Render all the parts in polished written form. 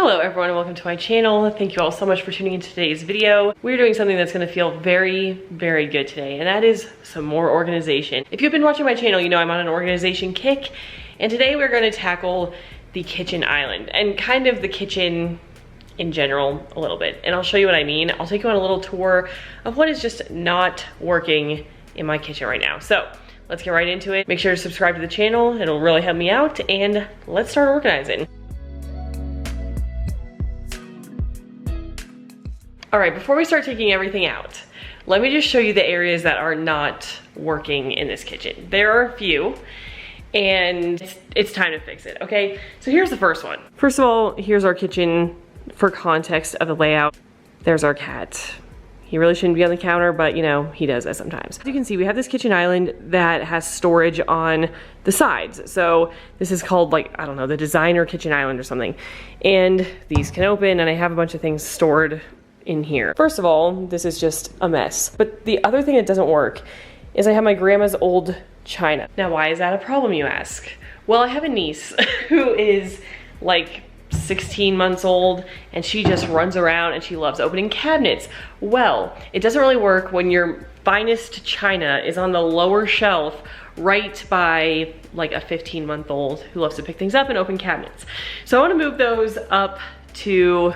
Hello everyone and welcome to my channel. Thank you all so much for tuning into today's video. We're doing something that's gonna feel very, very good today, and that is some more organization. If you've been watching my channel, you know I'm on an organization kick, and today we're gonna tackle the kitchen island and kind of the kitchen in general a little bit. And I'll show you what I mean. I'll take you on a little tour of what is just not working in my kitchen right now. So let's get right into it. Make sure to subscribe to the channel. It'll really help me out, and let's start organizing. All right, before we start taking everything out, let me just show you the areas that are not working in this kitchen. There are a few, and it's time to fix it, okay? So here's the first one. First of all, here's our kitchen for context of the layout. There's our cat. He really shouldn't be on the counter, but you know, he does that sometimes. As you can see, we have this kitchen island that has storage on the sides. So this is called, like, I don't know, the designer kitchen island or something. And these can open, and I have a bunch of things stored in here. First of all, this is just a mess. But the other thing that doesn't work is I have my grandma's old china. Now, why is that a problem, you ask? Well, I have a niece who is like 16 months old, and she just runs around and she loves opening cabinets. Well, it doesn't really work when your finest china is on the lower shelf right by like a 15-month-old who loves to pick things up and open cabinets. So I want to move those up to,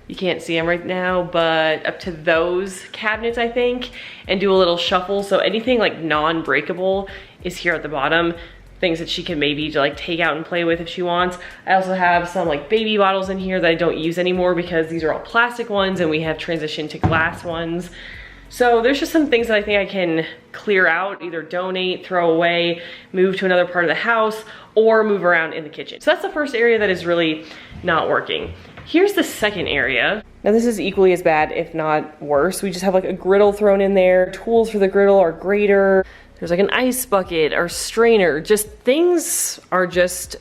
you can't see them right now, but up to those cabinets, I think, and do a little shuffle. So anything like non-breakable is here at the bottom. Things that she can maybe like take out and play with if she wants. I also have some like baby bottles in here that I don't use anymore because these are all plastic ones and we have transitioned to glass ones. So there's just some things that I think I can clear out, either donate, throw away, move to another part of the house, or move around in the kitchen. So that's the first area that is really not working. Here's the second area. Now this is equally as bad, if not worse. We just have like a griddle thrown in there, tools for the griddle, our grater. There's like an ice bucket, our strainer. Just things are just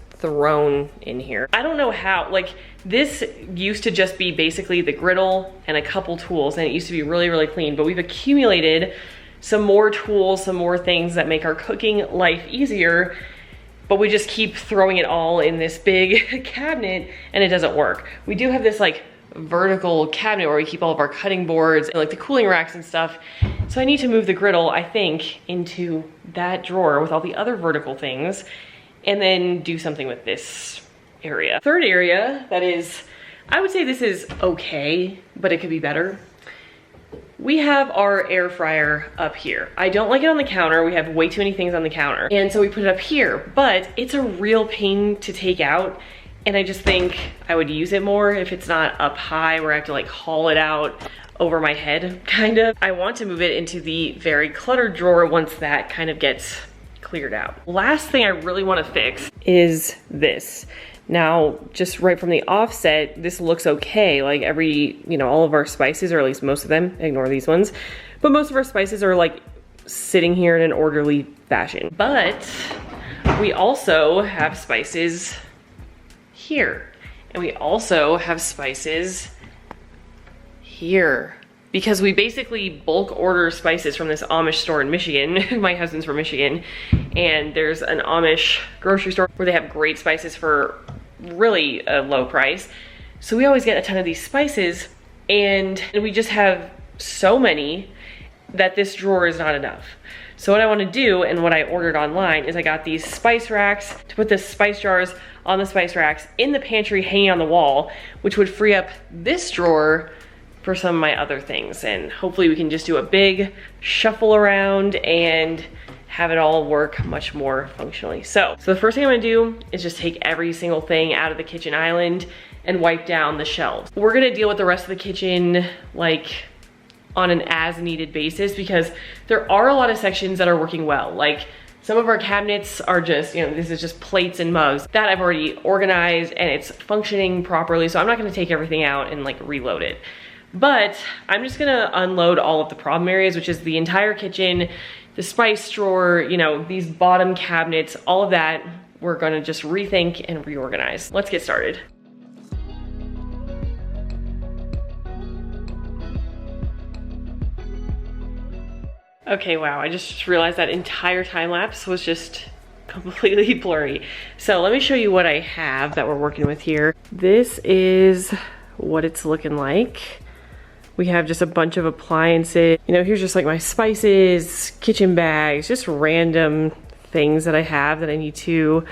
thrown in here. I don't know how, like this used to just be basically the griddle and a couple tools, and it used to be really, really clean, but we've accumulated some more tools, some more things that make our cooking life easier, but we just keep throwing it all in this big cabinet and it doesn't work. We do have this like vertical cabinet where we keep all of our cutting boards and like the cooling racks and stuff. So I need to move the griddle, I think, into that drawer with all the other vertical things and then do something with this area. Third area that is, I would say this is okay, but it could be better. We have our air fryer up here. I don't like it on the counter. We have way too many things on the counter. And so we put it up here, but it's a real pain to take out. And I just think I would use it more if it's not up high where I have to like haul it out over my head, kind of. I want to move it into the very cluttered drawer once that kind of gets cleared out. Last thing I really want to fix is this. Now, just right from the offset, this looks okay. Like all of our spices, or at least most of them, ignore these ones, but most of our spices are like sitting here in an orderly fashion. But we also have spices here, and we also have spices here, because we basically bulk order spices from this Amish store in Michigan. My husband's from Michigan, and there's an Amish grocery store where they have great spices for really a low price. So we always get a ton of these spices, and we just have so many that this drawer is not enough. So what I want to do, and what I ordered online, is I got these spice racks to put the spice jars on the spice racks in the pantry hanging on the wall, which would free up this drawer for some of my other things. And hopefully we can just do a big shuffle around and have it all work much more functionally. So the first thing I'm gonna do is just take every single thing out of the kitchen island and wipe down the shelves. We're gonna deal with the rest of the kitchen like on an as needed basis, because there are a lot of sections that are working well. Like some of our cabinets are just, this is just plates and mugs that I've already organized and it's functioning properly. So I'm not gonna take everything out and like reload it. But I'm just gonna unload all of the problem areas, which is the entire kitchen, the spice drawer, these bottom cabinets, all of that, we're gonna just rethink and reorganize. Let's get started. Okay, wow, I just realized that entire time lapse was just completely blurry. So let me show you what I have that we're working with here. This is what it's looking like. We have just a bunch of appliances. You know, here's just like my spices, kitchen bags, just random things that I have that I need to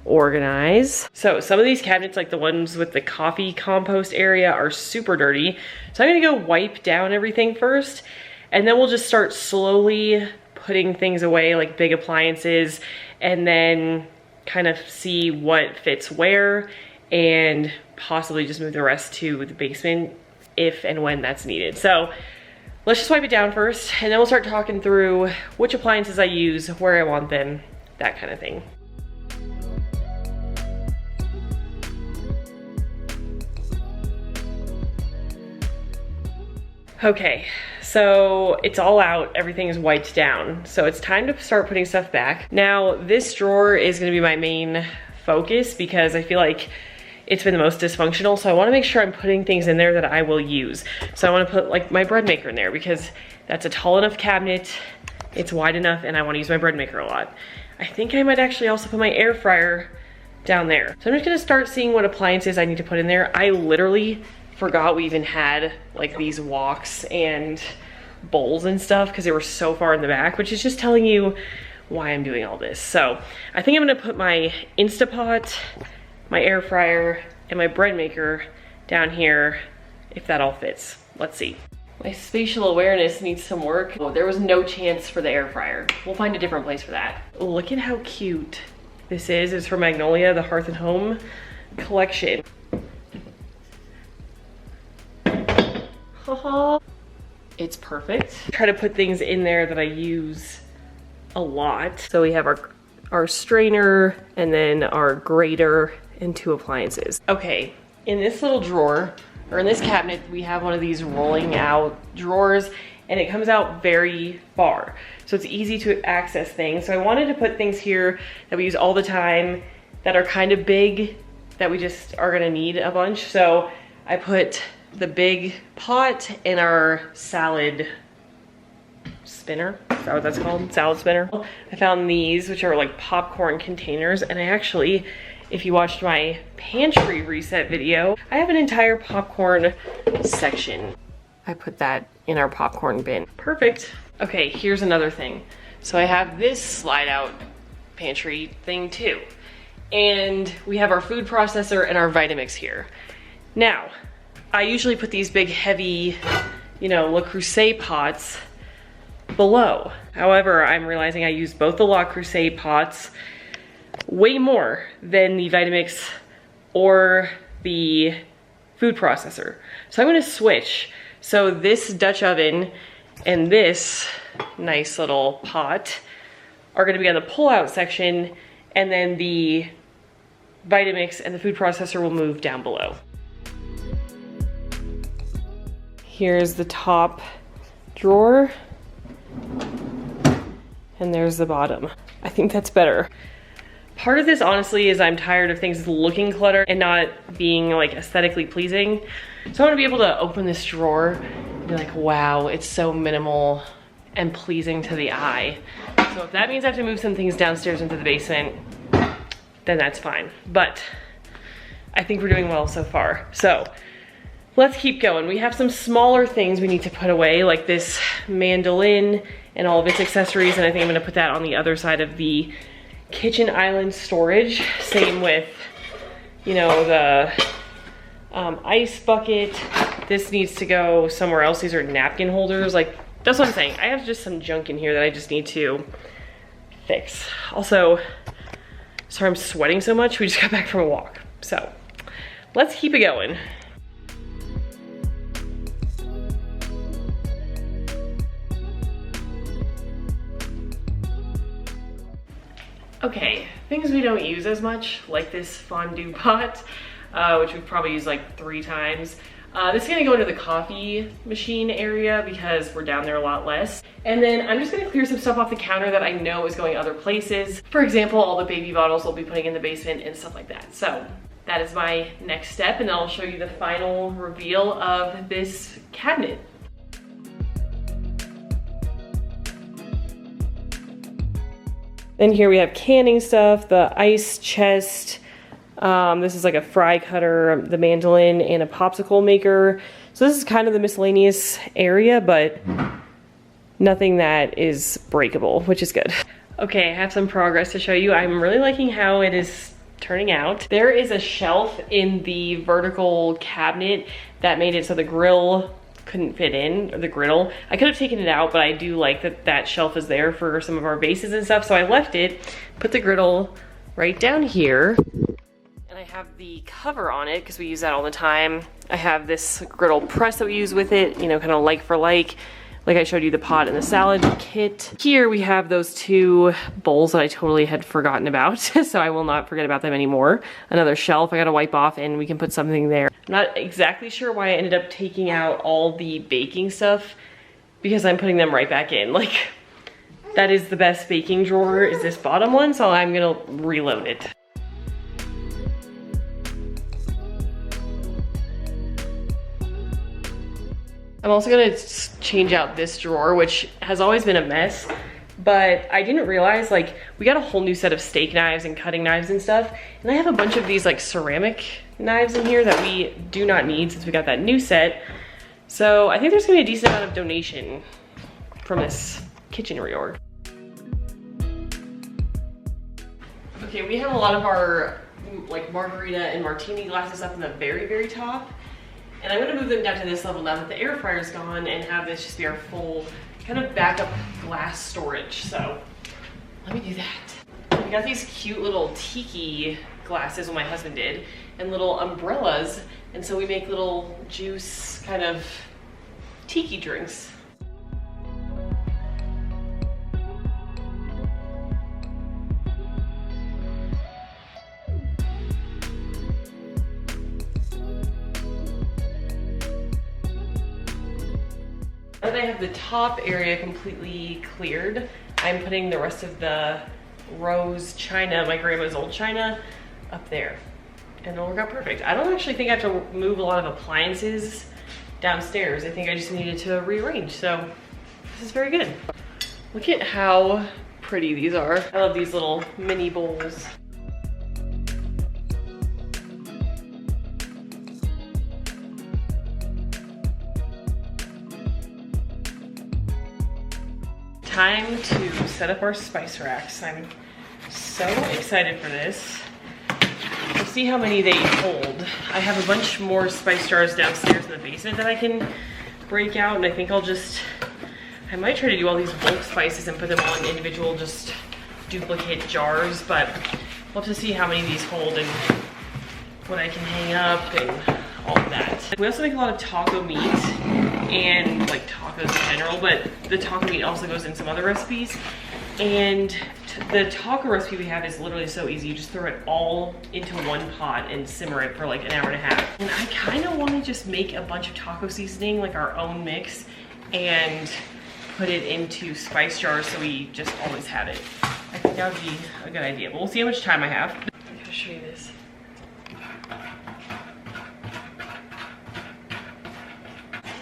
organize. So some of these cabinets, like the ones with the coffee compost area, are super dirty. So I'm gonna go wipe down everything first, and then we'll just start slowly putting things away, like big appliances, and then kind of see what fits where and possibly just move the rest to the basement if and when that's needed. So let's just wipe it down first, and then we'll start talking through which appliances I use, where I want them, that kind of thing. Okay, so it's all out, everything is wiped down. So it's time to start putting stuff back. Now, this drawer is gonna be my main focus because I feel like it's been the most dysfunctional. So I wanna make sure I'm putting things in there that I will use. So I wanna put like my bread maker in there because that's a tall enough cabinet, it's wide enough, and I wanna use my bread maker a lot. I think I might actually also put my air fryer down there. So I'm just gonna start seeing what appliances I need to put in there. I literally forgot we even had like these woks and bowls and stuff because they were so far in the back, which is just telling you why I'm doing all this. So I think I'm gonna put my Instapot, my air fryer, and my bread maker down here, if that all fits. Let's see. My spatial awareness needs some work. Oh, there was no chance for the air fryer. We'll find a different place for that. Look at how cute this is. It's from Magnolia, the Hearth and Home collection. It's perfect. Try to put things in there that I use a lot. So we have our strainer, and then our grater, and 2 appliances. Okay, in this little drawer, or in this cabinet, we have one of these rolling out drawers, and it comes out very far. So it's easy to access things. So I wanted to put things here that we use all the time, that are kind of big, that we just are gonna need a bunch. So I put the big pot in our salad spinner. Is that what that's called? Salad spinner. I found these, which are like popcorn containers, and I actually, if you watched my pantry reset video, I have an entire popcorn section. I put that in our popcorn bin. Perfect. Okay, here's another thing. So I have this slide out pantry thing too. And we have our food processor and our Vitamix here. Now, I usually put these big heavy, you know, Le Creuset pots below. However, I'm realizing I use both the Le Creuset pots way more than the Vitamix or the food processor. So I'm gonna switch. So this Dutch oven and this nice little pot are gonna be on the pull-out section, and then the Vitamix and the food processor will move down below. Here's the top drawer, and there's the bottom. I think that's better. Part of this, honestly, is I'm tired of things looking cluttered and not being like aesthetically pleasing. So I want to be able to open this drawer and be like, wow, it's so minimal and pleasing to the eye. So if that means I have to move some things downstairs into the basement, then that's fine. But I think we're doing well so far. So let's keep going. We have some smaller things we need to put away, like this mandolin and all of its accessories, and I think I'm gonna put that on the other side of the kitchen island storage. Same with, you know, the ice bucket. This needs to go somewhere else. These are napkin holders. Like, that's what I'm saying. I have just some junk in here that I just need to fix. Also, sorry I'm sweating so much. We just got back from a walk. So let's keep it going. Okay, things we don't use as much, like this fondue pot, which we've probably used like 3 times. This is gonna go into the coffee machine area because we're down there a lot less. And then I'm just gonna clear some stuff off the counter that I know is going other places. For example, all the baby bottles we'll be putting in the basement and stuff like that. So that is my next step, and then I'll show you the final reveal of this cabinet. Then here we have canning stuff, the ice chest. This is like a fry cutter, the mandolin, and a popsicle maker. So this is kind of the miscellaneous area, but nothing that is breakable, which is good. Okay, I have some progress to show you. I'm really liking how it is turning out. There is a shelf in the vertical cabinet that made it so the grill couldn't fit in, or the griddle. I could have taken it out, but I do like that that shelf is there for some of our bases and stuff, so I left it, put the griddle right down here, and I have the cover on it because we use that all the time. I have this griddle press that we use with it, you know, kind of like for like I showed you the pot and the salad kit. Here we have those two bowls that I totally had forgotten about, so I will not forget about them anymore. Another shelf I gotta wipe off, and we can put something there. I'm not exactly sure why I ended up taking out all the baking stuff, because I'm putting them right back in. Like, that is the best baking drawer, is this bottom one, so I'm gonna reload it. I'm also gonna change out this drawer, which has always been a mess, but I didn't realize, like, we got a whole new set of steak knives and cutting knives and stuff, and I have a bunch of these like ceramic knives in here that we do not need since we got that new set. So I think there's gonna be a decent amount of donation from this kitchen reorg. Okay, we have a lot of our like margarita and martini glasses up in the very, very top. And I'm gonna move them down to this level now that the air fryer's gone, and have this just be our full kind of backup glass storage. So let me do that. We got these cute little tiki glasses, what my husband did, and little umbrellas. And so we make little juice kind of tiki drinks. Now that I have the top area completely cleared, I'm putting the rest of the rose china, my grandma's old china, up there. And it'll work out perfect. I don't actually think I have to move a lot of appliances downstairs. I think I just needed to rearrange, so this is very good. Look at how pretty these are. I love these little mini bowls. Time to set up our spice racks. I'm so excited for this. We'll see how many they hold. I have a bunch more spice jars downstairs in the basement that I can break out, and I think I might try to do all these bulk spices and put them all in individual, just duplicate jars, but we'll have to see how many of these hold and what I can hang up and all of that. We also make a lot of taco meat and like tacos in general, but the taco meat also goes in some other recipes. And the taco recipe we have is literally so easy. You just throw it all into one pot and simmer it for like an hour and a half. And I kind of want to just make a bunch of taco seasoning, like our own mix, and put it into spice jars so we just always have it. I think that would be a good idea, but we'll see how much time I have. I'm gonna show you this.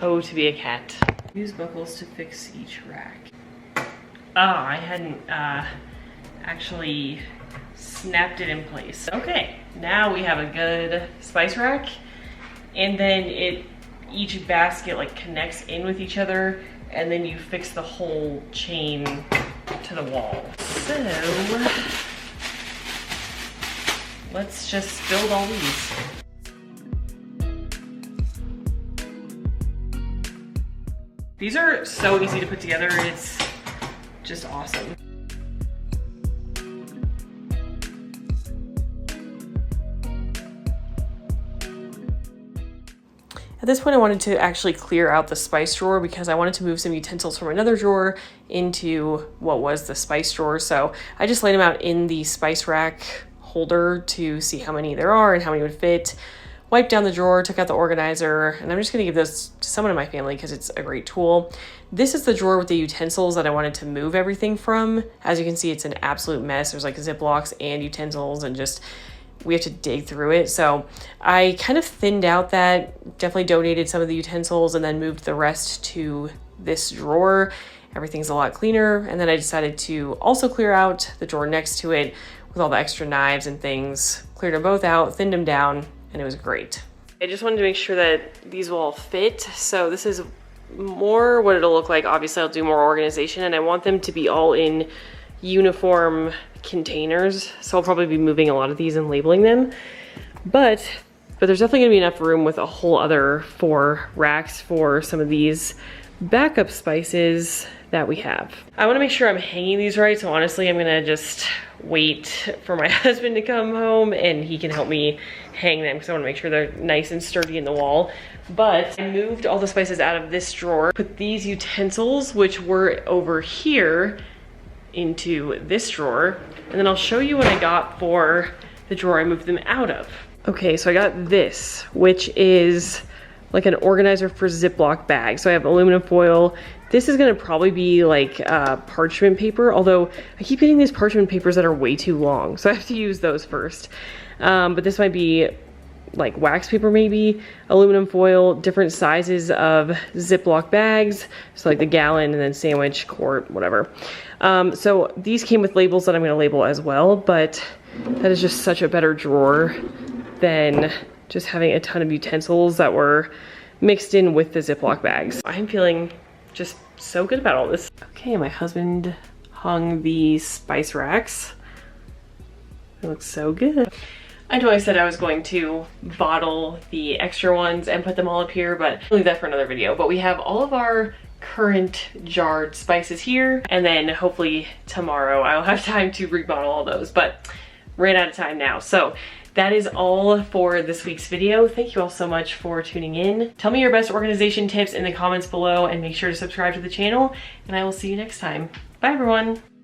Oh, to be a cat. Use buckles to fix each rack. Oh, I hadn't actually snapped it in place. Okay, now we have a good spice rack, and then each basket like connects in with each other, and then you fix the whole chain to the wall. So let's just build all these. These are so easy to put together, it's just awesome. At this point I wanted to actually clear out the spice drawer because I wanted to move some utensils from another drawer into what was the spice drawer. So I just laid them out in the spice rack holder to see how many there are and how many would fit. Wiped down the drawer, took out the organizer, and I'm just gonna give this to someone in my family because it's a great tool. This is the drawer with the utensils that I wanted to move everything from. As you can see, it's an absolute mess. There's like Ziplocs and utensils, and just we have to dig through it. So I kind of thinned out that, definitely donated some of the utensils, and then moved the rest to this drawer. everything's a lot cleaner. And then I decided to also clear out the drawer next to it with all the extra knives and things. Cleared them both out, thinned them down, and it was great. I just wanted to make sure that these will all fit. So this is more what it'll look like. Obviously I'll do more organization, and I want them to be all in uniform containers. So I'll probably be moving a lot of these and labeling them. But there's definitely gonna be enough room with a whole other 4 racks for some of these backup spices that we have. I wanna make sure I'm hanging these right, so honestly I'm gonna just wait for my husband to come home and he can help me hang them because I wanna make sure they're nice and sturdy in the wall. But I moved all the spices out of this drawer, put these utensils, which were over here, into this drawer, and then I'll show you what I got for the drawer I moved them out of. Okay, so I got this, which is like an organizer for Ziploc bags. So I have aluminum foil. This is gonna probably be like parchment paper, although I keep getting these parchment papers that are way too long, so I have to use those first. But this might be like wax paper maybe, aluminum foil, different sizes of Ziploc bags, so like the gallon and then sandwich, quart, whatever. So these came with labels that I'm gonna label as well, but that is just such a better drawer than just having a ton of utensils that were mixed in with the Ziploc bags. I'm feeling just so good about all this. Okay, my husband hung the spice racks. It looks so good. I know I said I was going to bottle the extra ones and put them all up here, but I'll leave that for another video. But we have all of our current jarred spices here, and then hopefully tomorrow I'll have time to rebottle all those, but ran out of time now. So that is all for this week's video. Thank you all so much for tuning in. Tell me your best organization tips in the comments below, and make sure to subscribe to the channel, and I will see you next time. Bye everyone.